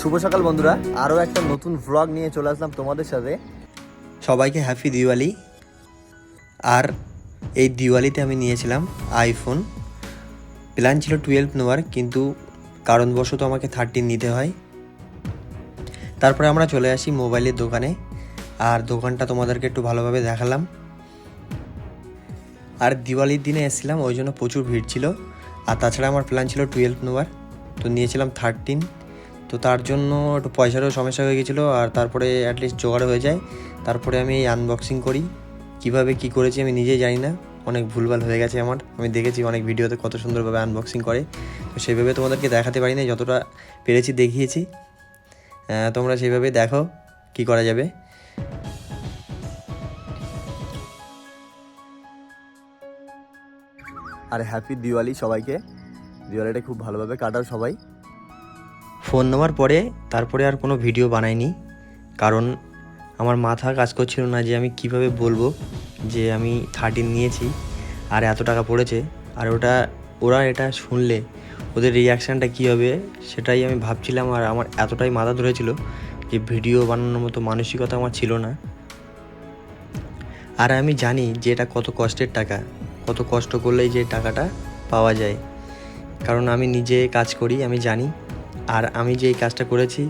শুভ সকাল বন্ধুরা, আরও একটা নতুন ভ্লগ নিয়ে চলে আসলাম তোমাদের সাথে। সবাইকে হ্যাপি দিওয়ালি। আর এই দিওয়ালিতে আমি নিয়েছিলাম আইফোন। প্ল্যান ছিল 12 নেওয়ার, কিন্তু কারণবশত আমাকে 13 নিতে হয়। তারপরে আমরা চলে আসি মোবাইলের দোকানে, আর দোকানটা তোমাদেরকে একটু ভালোভাবে দেখালাম। আর দিওয়ালির দিনে এসেছিলাম, ওই জন্য প্রচুর ভিড় ছিল। আর তাছাড়া আমার প্ল্যান ছিল 12 নেওয়ার, তো নিয়েছিলাম 13। তো তার জন্য একটু পয়সারও সমস্যা হয়ে গেছিলো, আর তারপরে অ্যাটলিস্ট জোগাড় হয়ে যায়। তারপরে আমি এই আনবক্সিং করি। কিভাবে কি করেছি আমি নিজেই জানি না, অনেক ভুলভাল হয়ে গেছে আমার। আমি দেখেছি অনেক ভিডিওতে কত সুন্দরভাবে আনবক্সিং করে, তো সেইভাবে তোমাদেরকে দেখাতে পারি না, যতটা পেরেছি দেখিয়েছি। তোমরা সেইভাবে দেখো কি করা যাবে। আর হ্যাপি দিওয়ালি সবাইকে। দিওয়ালিটা খুব ভালোভাবে কাটাও সবাই। ফোন নেওয়ার পরে তারপরে আর কোনো ভিডিও বানাইনি, কারণ আমার মাথা কাজ করছিল না যে আমি কিভাবে বলবো যে আমি 13 নিয়েছি আর এত টাকা পড়েছে। আর ওরা এটা শুনলে ওদের রিয়াকশানটা কী হবে সেটাই আমি ভাবছিলাম। আর আমার এতটাই মাথা ধরেছিল যে ভিডিও বানানোর মতো মানসিকতা আমার ছিল না। আর আমি জানি যে এটা কত কষ্টের টাকা, কত কষ্ট করলেই যে টাকাটা পাওয়া যায়, কারণ আমি নিজে কাজ করি, আমি জানি। আর আমি যে এই কাজটা করেছি,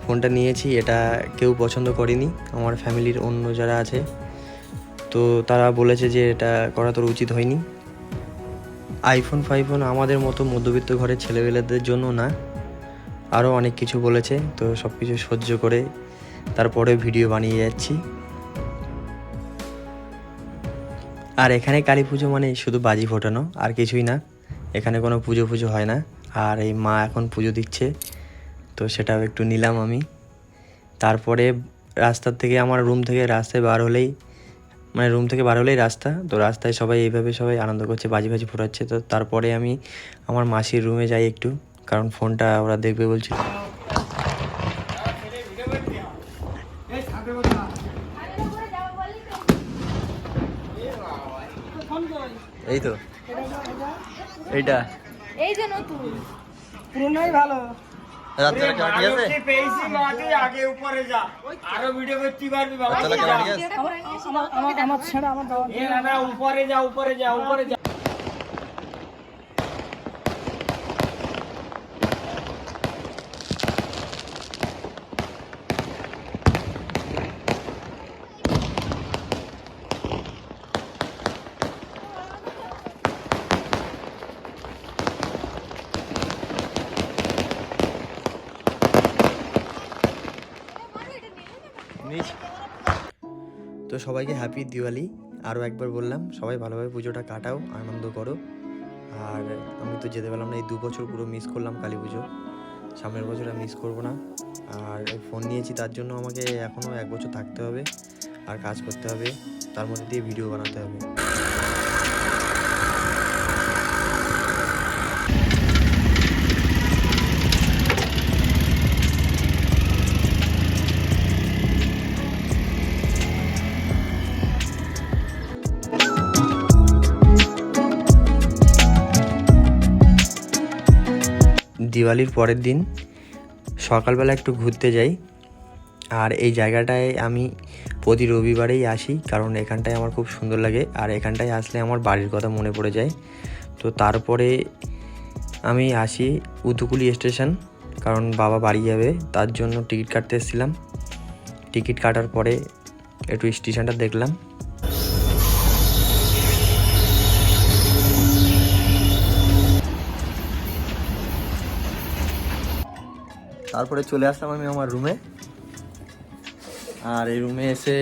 ফোনটা নিয়েছি, এটা কেউ পছন্দ করেনি। আমার ফ্যামিলির অন্য যারা আছে, তো তারা বলেছে যে এটা করা তোর উচিত হয়নি। আইফোন আমাদের মতো মধ্যবিত্ত ঘরের ছেলেবেলেদের জন্য না, আরও অনেক কিছু বলেছে। তো সব কিছু সহ্য করে তারপরে ভিডিও বানিয়ে যাচ্ছি। আর এখানে কালী পুজো মানে শুধু বাজি ফোটানো, আর কিছুই না। এখানে কোনো পুজো হয় না। আর এই মা এখন পুজো দিচ্ছে, তো সেটাও একটু নিলাম আমি। তারপরে রাস্তার থেকে আমার রুম থেকে রাস্তায় বার হলেই, মানে রুম থেকে বার হলেই রাস্তা, তো রাস্তায় সবাই এইভাবে সবাই আনন্দ করছে, বাজি ফোটাচ্ছে। তো তারপরে আমি আমার মাসির রুমে যাই একটু, কারণ ফোনটা ওরা দেখবে বলছিল। এই তো এইটা এই যে নতুন পুরোটাই ভালো। রাত্রে ঠিক আছে, পেয়েছি মাটি আগে উপরে যা, আরো ভিডিও করতে পারবি বাবা। আমার ছেড়ে আমার দাও, না উপরে যা উপরে যা উপরে যা। তো সবাইকে হ্যাপি দিওয়ালি। আরও একবার বললাম, সবাই ভালোভাবে পুজোটা কাটাও, আনন্দ করো। আর আমি তো যেতে পারলাম না, এই 2 বছর পুরো মিস করলাম কালী পুজো। সামনের বছর আমি মিস করবো না। আর এই ফোন নিয়েছি, তার জন্য আমাকে এখনও 1 বছর থাকতে হবে আর কাজ করতে হবে, তার মধ্যে দিয়ে ভিডিও বানাতে হবে। দিওয়ালির পরের দিন সকালবেলা একটু ঘুরতে যাই। আর এই জায়গাটায় আমি প্রতি রবিবারেই আসি, কারণ এখানটায় আমার খুব সুন্দর লাগে। আর এখানটায় আসলে আমার বাড়ির কথা মনে পড়ে যায়। তো তারপরে আমি আসি উতুকুলি স্টেশন, কারণ বাবা বাড়ি যাবে, তার জন্য টিকিট কাটতে এসেছিলাম। টিকিট কাটার পরে একটু স্টেশনটা দেখলাম। তারপরে চলে আসলাম আমি আমার রুমে। আর এই রুমে এসে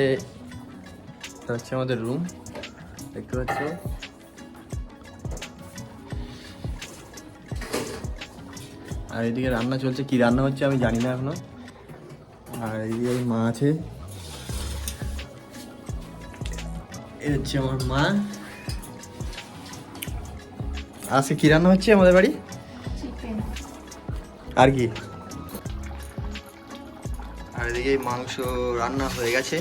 হচ্ছে আমাদের রুম, দেখতে পাচ্ছ। আর এদিকে রান্না চলছে, কি রান্না হচ্ছে আমি জানি না এখনো। আর এদিকে মা আছে, এই হচ্ছে আমার মা। আজকে কি রান্না হচ্ছে আমাদের বাড়ি? আর কি? আর এদিকে মাংস রান্না হয়ে গেছে,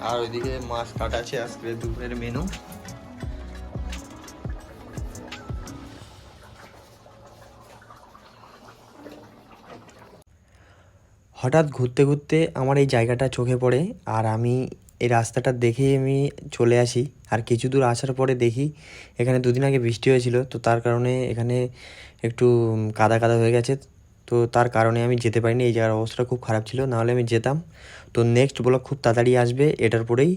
আর ওইদিকে মাছ কাটা আছে আজকে দুপুরের মেনু। হঠাৎ ঘুরতে ঘুরতে আমার এই জায়গাটা চোখে পড়ে আর আমি এই রাস্তাটা দেখেই আমি চলে আসি। আর কিছু দূর আসার পরে দেখি এখানে দুদিন আগে বৃষ্টি হয়েছিল, তো তার কারণে এখানে একটু কাদা কাদা হয়ে গেছে। তো তার কারণে আমি যেতে পারিনি, এই জায়গার অবস্থাটা খুব খারাপ ছিল, নাহলে আমি যেতাম। তো নেক্সট ব্লগ খুব তাড়াতাড়ি আসবে এটার পরেই,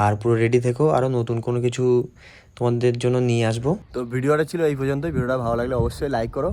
আর পুরো রেডি থেকো, আরও নতুন কোনো কিছু তোমাদের জন্য নিয়ে আসবো। তো ভিডিওটা ছিল এই পর্যন্ত। ভিডিওটা ভালো লাগলে অবশ্যই লাইক করো।